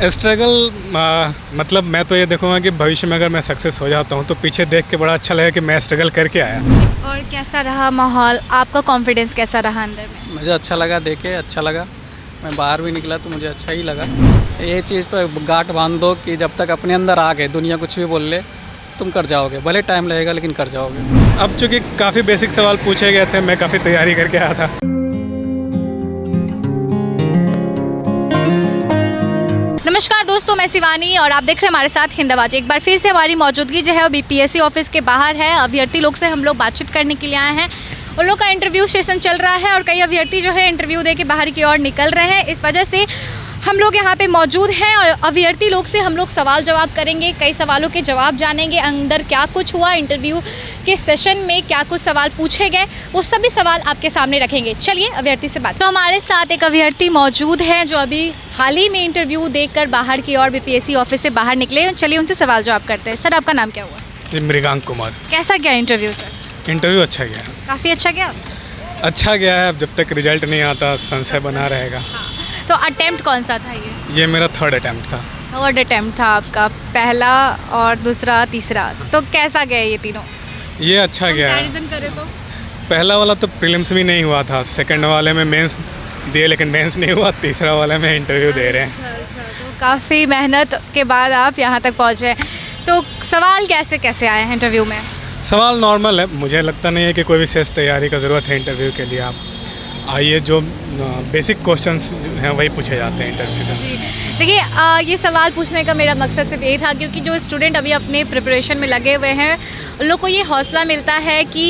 Struggle मतलब मैं तो ये देखूँगा कि भविष्य में अगर मैं सक्सेस हो जाता हूँ तो पीछे देख के बड़ा अच्छा लगेगा कि मैं स्ट्रगल करके आया। और कैसा रहा माहौल, आपका कॉन्फिडेंस कैसा रहा अंदर में? मुझे अच्छा लगा, देखे अच्छा लगा। मैं बाहर भी निकला तो मुझे अच्छा ही लगा। ये चीज़ तो गांठ बांध दो कि जब तक अपने अंदर आ गए दुनिया कुछ भी बोल ले तुम कर जाओगे, भले टाइम लगेगा लेकिन कर जाओगे। अब चूँकि काफ़ी बेसिक सवाल पूछे गए थे, मैं काफ़ी तैयारी करके आया था। नमस्कार दोस्तों, मैं शिवानी और आप देख रहे हैं हमारे साथ हिंदवाज। एक बार फिर से हमारी मौजूदगी जो है वो बीपीएससी ऑफिस के बाहर है। अभ्यर्थी लोग से हम लोग बातचीत करने के लिए आए हैं। उन लोग का इंटरव्यू सेशन चल रहा है और कई अभ्यर्थी जो है इंटरव्यू दे के बाहर की ओर निकल रहे हैं। इस वजह से हम लोग यहाँ पे मौजूद हैं और अभ्यर्थी लोग से हम लोग सवाल जवाब करेंगे, कई सवालों के जवाब जानेंगे, अंदर क्या कुछ हुआ, इंटरव्यू के सेशन में क्या कुछ सवाल पूछे गए, वो सभी सवाल आपके सामने रखेंगे। चलिए अभ्यर्थी से बात। तो हमारे साथ एक अभ्यर्थी मौजूद हैं जो अभी हाल ही में इंटरव्यू देकर बाहर की ओर बीपीएससी ऑफिस से बाहर निकले। चलिए उनसे सवाल जवाब करते हैं। सर, आपका नाम क्या हुआ? जी, मृगांक कुमार। कैसा गया इंटरव्यू सर? इंटरव्यू अच्छा गया। काफ़ी अच्छा गया। अच्छा गया है। अब जब तक रिजल्ट नहीं आता संशय बना रहेगा। तो अटेम्प्ट कौन सा था ये मेरा थर्ड अटैम्प्ट था। थर्ड अटेम्प्ट था आपका, पहला और दूसरा तीसरा। तो कैसा गया ये तीनों? ये अच्छा गया है। कंपैरिजन करें तो पहला वाला तो प्रीलिम्स भी नहीं हुआ था, सेकंड वाले में मेंस दिए लेकिन मेंस नहीं हुआ, तीसरा वाले में इंटरव्यू दे रहे हैं। अच्छा, तो काफ़ी मेहनत के बाद आप यहाँ तक पहुँचे। तो सवाल कैसे कैसे आए हैं इंटरव्यू में? सवाल नॉर्मल है, मुझे लगता नहीं है कि कोई विशेष तैयारी का ज़रूरत है इंटरव्यू के लिए। आप आइए, जो बेसिक क्वेश्चन्स हैं वही पूछे जाते हैं इंटरव्यू में। जी देखिए, ये सवाल पूछने का मेरा मकसद सिर्फ यही था क्योंकि जो स्टूडेंट अभी अपने प्रिपरेशन में लगे हुए हैं उन लोग को ये हौसला मिलता है कि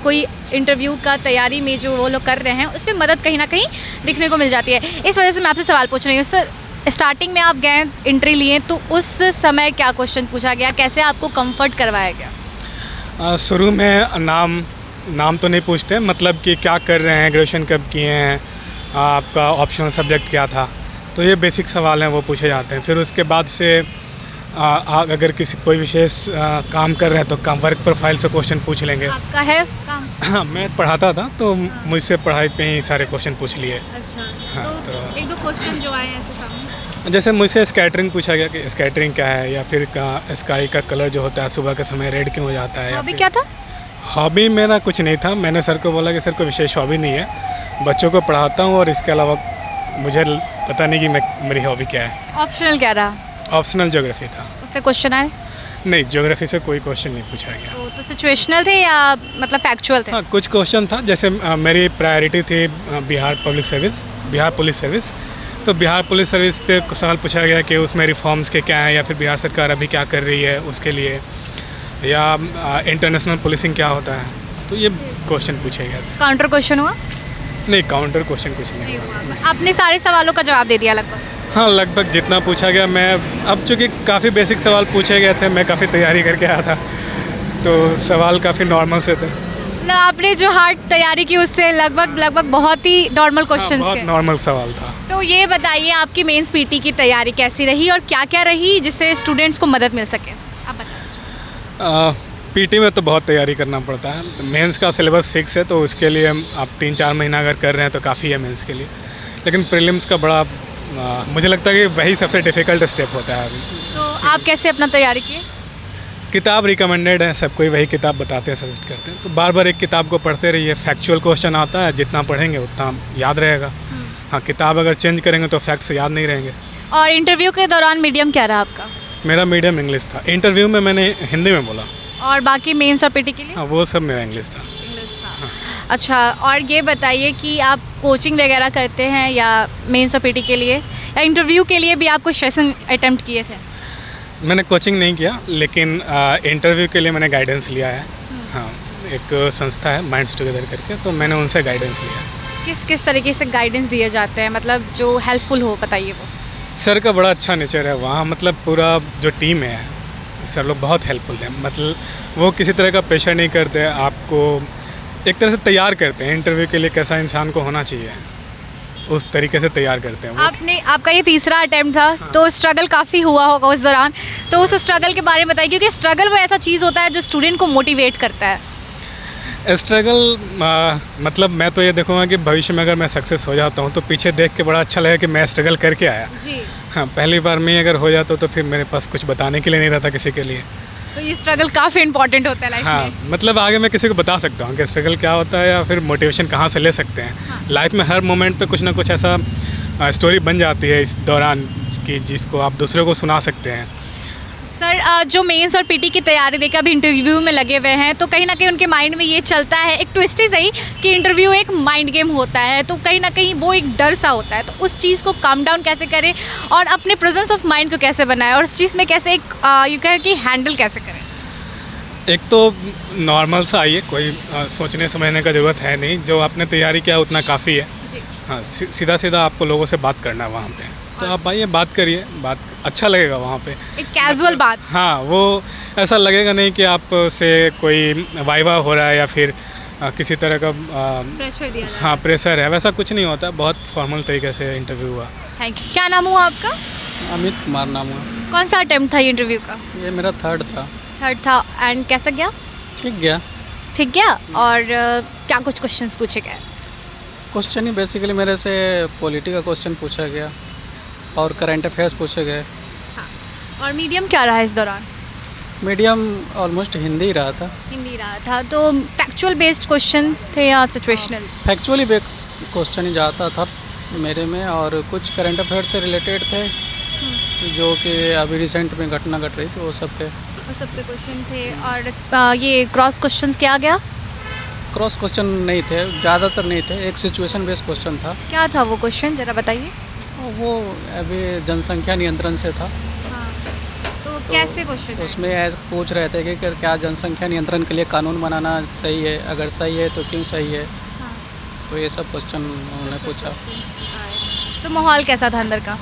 कोई इंटरव्यू का तैयारी में जो वो लोग कर रहे हैं उसमें मदद कहीं ना कहीं दिखने को मिल जाती है। इस वजह से मैं आपसे सवाल पूछ रही हूँ। सर, स्टार्टिंग में आप गए एंट्री लिए तो उस समय क्या क्वेश्चन पूछा गया, कैसे आपको कंफर्ट करवाया गया? शुरू में नाम तो नहीं पूछते, मतलब कि क्या कर रहे हैं, ग्रेजुएशन कब किए हैं, आपका ऑप्शनल सब्जेक्ट क्या था, तो ये बेसिक सवाल हैं वो पूछे जाते हैं। फिर उसके बाद से अगर कोई विशेष काम कर रहे हैं तो काम वर्क प्रोफाइल से क्वेश्चन पूछ लेंगे। आपका है काम? हाँ, मैं पढ़ाता था तो मुझसे पढ़ाई पे ही सारे क्वेश्चन पूछ लिए। अच्छा, हाँ, तो एक दो क्वेश्चन जो आए हैं ऐसे सामने। जैसे मुझसे स्कैटरिंग पूछा गया कि स्कैटरिंग क्या है, या फिर स्काई का कलर जो होता है सुबह के समय रेड क्यों हो जाता है। अभी क्या था? हॉबी मेरा कुछ नहीं था। मैंने सर को बोला कि सर कोई विशेष हॉबी नहीं है, बच्चों को पढ़ाता हूँ और इसके अलावा मुझे पता नहीं कि मेरी हॉबी क्या है। ऑप्शनल क्या रहा? ऑप्शनल ज्योग्राफी था। उससे क्वेश्चन आए? नहीं, ज्योग्राफी से कोई क्वेश्चन नहीं पूछा गया। तो सिचुएशनल थे या मतलब फैक्चुअल थे? हाँ, कुछ क्वेश्चन था। जैसे मेरी प्रायोरिटी थी बिहार पुलिस सर्विस, तो बिहार पुलिस सर्विस पे सवाल पूछा गया कि उसमें रिफॉर्म्स के क्या हैं, या फिर बिहार सरकार अभी क्या कर रही है उसके लिए, या इंटरनेशनल पुलिसिंग क्या होता है, तो ये क्वेश्चन पूछे गए थे। काउंटर क्वेश्चन हुआ? नहीं, काउंटर क्वेश्चन कुछ नहीं हुआ। आपने सारे सवालों का जवाब दे दिया लगभग? हाँ, लगभग जितना पूछा गया। मैं अब चूँकि काफ़ी बेसिक सवाल पूछे गए थे, मैं काफ़ी तैयारी करके आया था, तो सवाल काफ़ी नॉर्मल से थे। मतलब आपने जो हार्ड तैयारी की उससे लगभग बहुत ही नॉर्मल क्वेश्चंस बहुत के। नॉर्मल सवाल था। तो ये बताइए आपकी मेंस पीटी की तैयारी कैसी रही और क्या क्या रही जिससे स्टूडेंट्स को मदद मिल सके? आप बताइए। पीटी में तो बहुत तैयारी करना पड़ता है। मेंस का सिलेबस फिक्स है तो उसके लिए आप 3-4 महीना अगर कर रहे हैं तो काफ़ी है मेंस के लिए। लेकिन प्रीलिम्स का बड़ा मुझे लगता है कि वही सबसे डिफ़िकल्ट स्टेप होता है अभी। तो आप कैसे अपना तैयारी किए? किताब रिकमेंडेड है, सबको वही किताब बताते हैं, सजेस्ट करते हैं, तो बार बार एक किताब को पढ़ते रहिए। फैक्चुअल क्वेश्चन आता है, जितना पढ़ेंगे उतना याद रहेगा। हाँ, किताब अगर चेंज करेंगे तो फैक्ट्स याद नहीं रहेंगे। और इंटरव्यू के दौरान मीडियम क्या रहा आपका? मेरा मीडियम इंग्लिश था। इंटरव्यू में मैंने हिंदी में बोला। और बाकी मेंस और पीटी के लिए? हाँ, वो सब मेरा इंग्लिश था। अच्छा, और ये बताइए कि आप कोचिंग वगैरह करते हैं या मेंस और पीटी के लिए, या इंटरव्यू के लिए भी आप कुछ सेशन अटेम्प्ट किए थे? मैंने कोचिंग नहीं किया, लेकिन इंटरव्यू के लिए मैंने गाइडेंस लिया है। हाँ, एक संस्था है माइंड्स टुगेदर करके, तो मैंने उनसे गाइडेंस लिया। किस तरीके से गाइडेंस दिए जाते हैं, मतलब जो हेल्पफुल हो, बताइए वो। सर का बड़ा अच्छा नेचर है वहाँ, मतलब पूरा जो टीम है, सर लोग बहुत हेल्पफुल हैं। मतलब वो किसी तरह का प्रेशर नहीं करते, आपको एक तरह से तैयार करते हैं इंटरव्यू के लिए, कैसा इंसान को होना चाहिए उस तरीके से तैयार करते हैं वो। आपका ये तीसरा अटेम्प्ट था। हाँ। तो स्ट्रगल काफ़ी हुआ होगा उस दौरान, तो उस स्ट्रगल के बारे में बताइए, क्योंकि स्ट्रगल वो ऐसा चीज़ होता है जो स्टूडेंट को मोटिवेट करता है। स्ट्रगल मतलब मैं तो ये देखूँगा कि भविष्य में अगर मैं सक्सेस हो जाता हूँ तो पीछे देख के बड़ा अच्छा लगेगा कि मैं स्ट्रगल करके आया। जी। हाँ, पहली बार में ही अगर हो जाता तो फिर मेरे पास कुछ बताने के लिए नहीं रहता किसी के लिए। तो ये स्ट्रगल काफ़ी इंपॉर्टेंट होता है लाइफ हाँ, में। मतलब आगे मैं किसी को बता सकता हूँ कि स्ट्रगल क्या होता है या फिर मोटिवेशन कहाँ से ले सकते हैं। हाँ। लाइफ में हर मोमेंट पे कुछ ना कुछ ऐसा स्टोरी बन जाती है इस दौरान कि जिसको आप दूसरों को सुना सकते हैं। सर जो मेंस और पीटी की तैयारी देकर अभी इंटरव्यू में लगे हुए हैं तो कहीं ना कहीं उनके माइंड में ये चलता है, एक ट्विस्ट ही सही, कि इंटरव्यू एक माइंड गेम होता है, तो कहीं ना कहीं वो एक डर सा होता है। तो उस चीज़ को काम डाउन कैसे करें और अपने प्रेजेंस ऑफ माइंड को कैसे बनाएं और उस चीज़ में कैसे एक यू कहें कि हैंडल कैसे करें? एक तो नॉर्मल सा आइए, कोई सोचने समझने का ज़रूरत है नहीं, जो आपने तैयारी किया उतना काफ़ी है। जी। हाँ, सीधा सीधा आपको लोगों से बात करना है वहाँ पे, तो आप आइए बात करिए, बात अच्छा लगेगा वहाँ पे। एक कैजुअल बात। हाँ, वो ऐसा लगेगा नहीं कि आप से कोई वाइवा हो रहा है या फिर किसी तरह का प्रेशर दिया हाँ प्रेशर है, वैसा कुछ नहीं होता। बहुत फॉर्मल तरीके से इंटरव्यू हुआ। Thank you. क्या नाम हुआ आपका? अमित कुमार नाम हुआ। कौन सा अटेम्प्ट था ये इंटरव्यू का? ये मेरा थर्ड था। थर्ड था। एंड कैसा गया? ठीक गया। ठीक गया। और क्या कुछ क्वेश्चंस पूछे गए? क्वेश्चन ही बेसिकली मेरे से पॉलिटी का क्वेश्चन पूछा गया और करंट अफेयर्स पूछे गए। हाँ। और मीडियम क्या रहा इस दौरान? मीडियम ऑलमोस्ट हिंदी ही रहा था। हिंदी रहा था। तो फैक्चुअल बेस्ड क्वेश्चन थे या सिचुएशनल? फैक्चुअली बेस्ड क्वेश्चन ही जाता था मेरे में, और कुछ करंट अफेयर से रिलेटेड थे जो कि अभी रिसेंट में घटना घट रही थी, वो सब थे। वो सबसे क्वेश्चन थे। और ये क्रॉस क्वेश्चंस क्या गया? क्रॉस क्वेश्चन नहीं थे, ज़्यादातर नहीं थे। एक सिचुएशन बेस्ड क्वेश्चन था। क्या था वो क्वेश्चन, जरा बताइए। वो अभी जनसंख्या नियंत्रण से था। हाँ। तो कैसे क्वेश्चन? उसमें ऐसे पूछ रहे थे कि क्या जनसंख्या नियंत्रण के लिए कानून बनाना सही है, अगर सही है तो क्यों सही है। हाँ। तो ये सब क्वेश्चन उन्होंने पूछा। तो माहौल कैसा था अंदर का?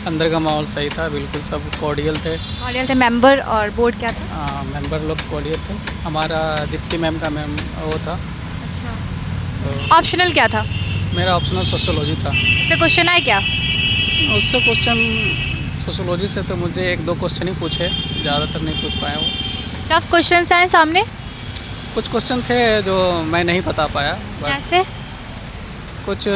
अंदर का माहौल सही था, बिल्कुल सब कॉर्डियल थे। कॉर्डियल थे। मेंबर और बोर्ड क्या था? मेंबर लोग कॉर्डियल थे। हमारा दीप्ति मैम का मैम वो था। अच्छा। तो ऑप्शनल क्या था? मेरा ऑप्शनल सोशियोलॉजी था। इससे क्वेश्चन आए क्या? उससे क्वेश्चन सोशियोलॉजी से तो मुझे एक दो क्वेश्चन ही पूछे, ज़्यादातर नहीं पूछ पाया वो। टफ क्वेश्चंस आए सामने? कुछ क्वेश्चन थे जो मैं नहीं बता पाया। कैसे? कुछ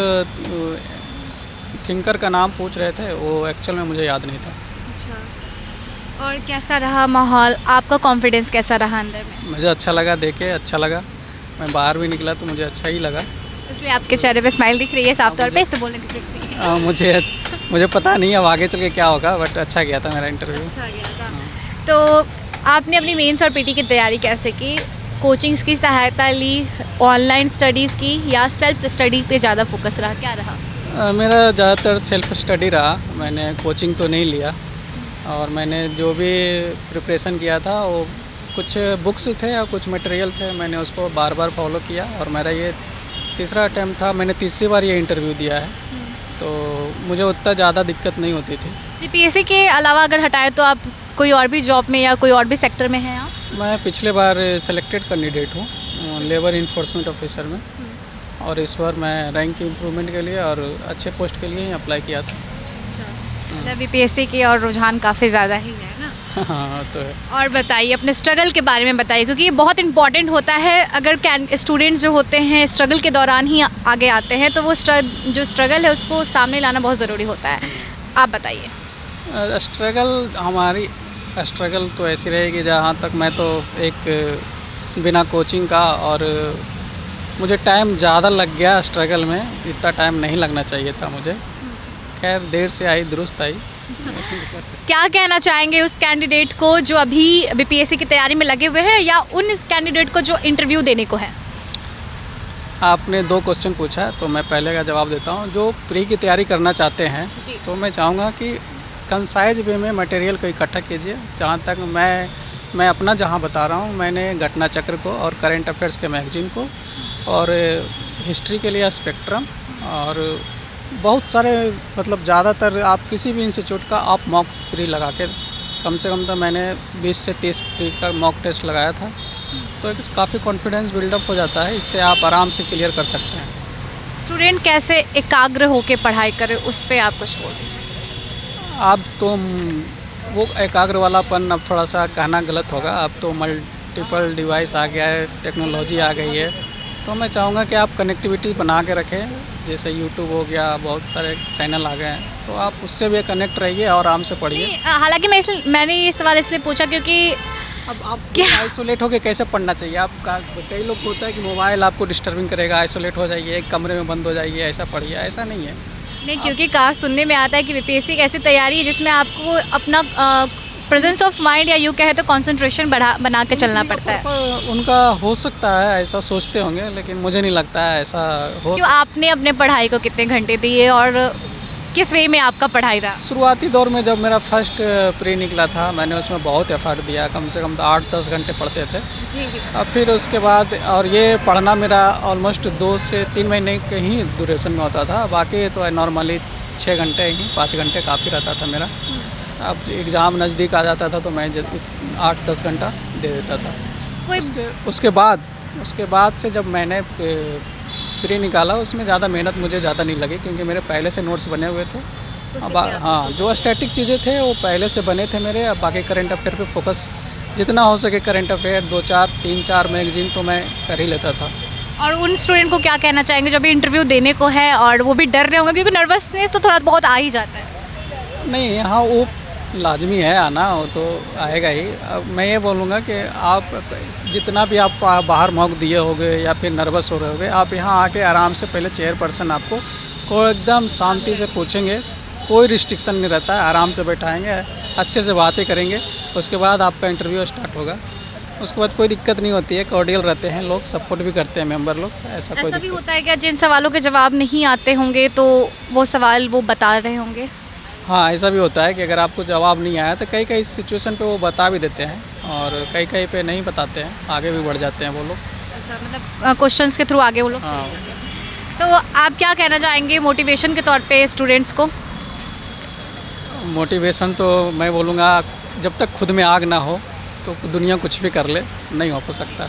थिंकर का नाम पूछ रहे थे, वो एक्चुअल में मुझे याद नहीं था। अच्छा। और कैसा रहा माहौल? आपका कॉन्फिडेंस कैसा रहा अंदर में? मुझे अच्छा लगा, देखे अच्छा लगा। मैं बाहर भी निकला तो मुझे अच्छा ही लगा। इसलिए आपके चेहरे पे स्माइल दिख रही है साफ तौर पे, इससे बोलने की जरूरत नहीं है। मुझे पता नहीं अब आगे चल के क्या होगा, बट अच्छा गया था मेरा इंटरव्यू। अच्छा गया था। तो आपने अपनी मेंस और पीटी की तैयारी कैसे की? कोचिंग्स की सहायता ली, ऑनलाइन स्टडीज़ की, या सेल्फ स्टडी पे ज़्यादा फोकस रहा, क्या रहा? मेरा ज़्यादातर सेल्फ स्टडी रहा। मैंने कोचिंग तो नहीं लिया, और मैंने जो भी प्रिपरेशन किया था वो कुछ बुक्स थे या कुछ मटेरियल थे, मैंने उसको बार बार फॉलो किया। और मेरा ये तीसरा अटैम्प्ट था, मैंने तीसरी बार ये इंटरव्यू दिया है, तो मुझे उतना ज़्यादा दिक्कत नहीं होती थी। बीपीएससी के अलावा अगर हटाए तो आप कोई और भी जॉब में या कोई और भी सेक्टर में हैं आप? मैं पिछले बार सेलेक्टेड कैंडिडेट हूँ लेबर इन्फोर्समेंट ऑफिसर में, और इस बार मैं रैंक इम्प्रूवमेंट के लिए और अच्छे पोस्ट के लिए ही अप्लाई किया था। मतलब बीपीएससी की और रुझान काफ़ी ज़्यादा ही है ना? हाँ, तो है। और बताइए अपने स्ट्रगल के बारे में बताइए, क्योंकि ये बहुत इंपॉर्टेंट होता है। अगर स्टूडेंट्स जो होते हैं स्ट्रगल के दौरान ही आगे आते हैं, तो वो जो स्ट्रगल है उसको सामने लाना बहुत ज़रूरी होता है। आप बताइए। स्ट्रगल तो ऐसी रहेगी, जहाँ तक मैं तो एक बिना कोचिंग का, और मुझे टाइम ज़्यादा लग गया स्ट्रगल में, इतना टाइम नहीं लगना चाहिए था मुझे। खैर देर से आई दुरुस्त आई। क्या कहना चाहेंगे उस कैंडिडेट को जो अभी बीपीएससी की तैयारी में लगे हुए हैं, या उन कैंडिडेट को जो इंटरव्यू देने को है? आपने दो क्वेश्चन पूछा, तो मैं पहले का जवाब देता हूँ। जो प्री की तैयारी करना चाहते हैं, तो मैं चाहूँगा कि कंसाइज वे में मटेरियल को इकट्ठा कीजिए। जहाँ तक मैं अपना जहाँ बता रहा हूँ, मैंने घटना चक्र को और करंट अफेयर्स के मैगजीन को, और हिस्ट्री के लिए स्पेक्ट्रम, और बहुत सारे, मतलब ज़्यादातर आप किसी भी इंस्टीट्यूट का आप मॉक प्री लगा के, कम से कम तो मैंने 20 से 30 प्री का मॉक टेस्ट लगाया था, तो एक काफ़ी कॉन्फिडेंस बिल्डअप हो जाता है। इससे आप आराम से क्लियर कर सकते हैं। स्टूडेंट कैसे एकाग्र होकर पढ़ाई करे, उस पर आप कुछ बोल दीजिए। अब तो वो एकाग्र वालापन अब थोड़ा सा कहना गलत होगा। अब तो मल्टीपल डिवाइस आ गया है, टेक्नोलॉजी आ गई है, तो मैं चाहूँगा कि आप कनेक्टिविटी बना के रखें, जैसे यूट्यूब हो गया, बहुत सारे चैनल आ गए हैं, तो आप उससे भी कनेक्ट रहिए और आराम से पढ़िए। नहीं, हालांकि मैंने ये सवाल इसलिए पूछा क्योंकि अब आप क्या? आइसोलेट होकर कैसे पढ़ना चाहिए? आपका कई लोग को होता है कि मोबाइल आपको डिस्टर्बिंग करेगा, आइसोलेट हो जाइए, एक कमरे में बंद हो जाइए, ऐसा पढ़िए, ऐसा नहीं है। नहीं, क्योंकि कहा सुनने में आता है कि बीपीएससी एक ऐसी तैयारी है जिसमें आपको अपना प्रेजेंस ऑफ माइंड या यूँ कहे तो कंसंट्रेशन बना के चलना पड़ता है। उनका हो सकता है, ऐसा सोचते होंगे, लेकिन मुझे नहीं लगता है ऐसा हो। क्यों, आपने अपने पढ़ाई को कितने घंटे दिए और किस वे में आपका पढ़ाई रहा? शुरुआती दौर में जब मेरा फर्स्ट प्री निकला था, मैंने उसमें बहुत एफर्ट दिया, कम से कम 8-10 घंटे पढ़ते थे। जी। अब फिर उसके बाद, और ये पढ़ना मेरा ऑलमोस्ट 2 से 3 महीने के ही ड्यूरेशन में होता था, बाकी तो नॉर्मली 6 घंटे ही, 5 घंटे काफ़ी रहता था मेरा। अब एग्ज़ाम नज़दीक आ जाता था तो मैं 8-10 घंटा दे देता था। कोई उसके बाद से जब मैंने प्री निकाला, उसमें ज़्यादा मेहनत मुझे ज़्यादा नहीं लगी, क्योंकि मेरे पहले से नोट्स बने हुए थे। अब हाँ, जो स्टैटिक चीज़ें थे वो पहले से बने थे मेरे। अब बाकी करंट अफेयर पे फोकस जितना हो सके, करंट अफेयर 2-4 3-4 मैगजीन तो मैं कर ही लेता था। और उन स्टूडेंट को क्या कहना चाहेंगे जो भी इंटरव्यू देने को है और वो भी डर रहे होंगे, क्योंकि नर्वसनेस तो थोड़ा बहुत आ ही जाता है? नहीं, हाँ, वो लाजमी है आना, वो तो आएगा ही। अब मैं ये बोलूँगा कि आप जितना भी आप बाहर मॉक दिए होगे या फिर नर्वस हो रहे होगे, आप यहाँ आके आराम से पहले चेयरपर्सन आपको को एकदम शांति से पूछेंगे, कोई रिस्ट्रिक्शन नहीं रहता है, आराम से बैठाएंगे, अच्छे से बातें करेंगे, उसके बाद आपका इंटरव्यू स्टार्ट होगा। उसके बाद कोई दिक्कत नहीं होती है, कॉर्डियल रहते हैं लोग, सपोर्ट भी करते हैं मेंबर लोग, ऐसा कोई ऐसा भी दिक्कत। होता है क्या जिन सवालों के जवाब नहीं आते होंगे तो वो सवाल वो बता रहे होंगे? हाँ, ऐसा भी होता है कि अगर आपको जवाब नहीं आया तो कई सिचुएशन पे वो बता भी देते हैं, और कई पे नहीं बताते हैं, आगे भी बढ़ जाते हैं वो लोग। अच्छा, मतलब क्वेश्चंस के थ्रू आगे वो लोग हाँ। चले जाते हैं। तो आप क्या कहना चाहेंगे मोटिवेशन के तौर पे स्टूडेंट्स को? मोटिवेशन तो मैं बोलूँगा, जब तक खुद में आग ना हो तो दुनिया कुछ भी कर ले, नहीं हो सकता।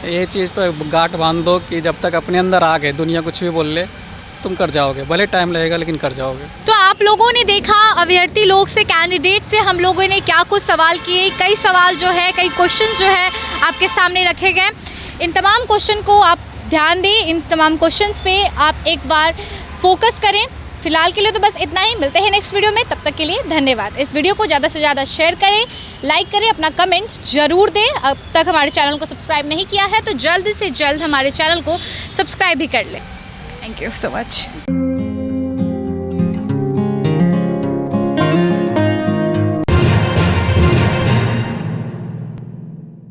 ये चीज़ तो गांठ बांध दो कि जब तक अपने अंदर आग है, दुनिया कुछ भी बोल ले, तुम कर जाओगे, भले टाइम लगेगा लेकिन कर जाओगे। तो आप लोगों ने देखा अभ्यर्थी लोग से, कैंडिडेट से हम लोगों ने क्या कुछ सवाल किए। कई सवाल जो है, कई क्वेश्चंस जो है आपके सामने रखे गए। इन तमाम क्वेश्चन को आप ध्यान दें, इन तमाम क्वेश्चंस पे आप एक बार फोकस करें। फिलहाल के लिए तो बस इतना ही, मिलते हैं नेक्स्ट वीडियो में, तब तक के लिए धन्यवाद। इस वीडियो को ज़्यादा से ज़्यादा शेयर करें, लाइक करें, अपना कमेंट ज़रूर दें। अब तक हमारे चैनल को सब्सक्राइब नहीं किया है तो जल्द से जल्द हमारे चैनल को सब्सक्राइब भी कर लें। Thank you so much.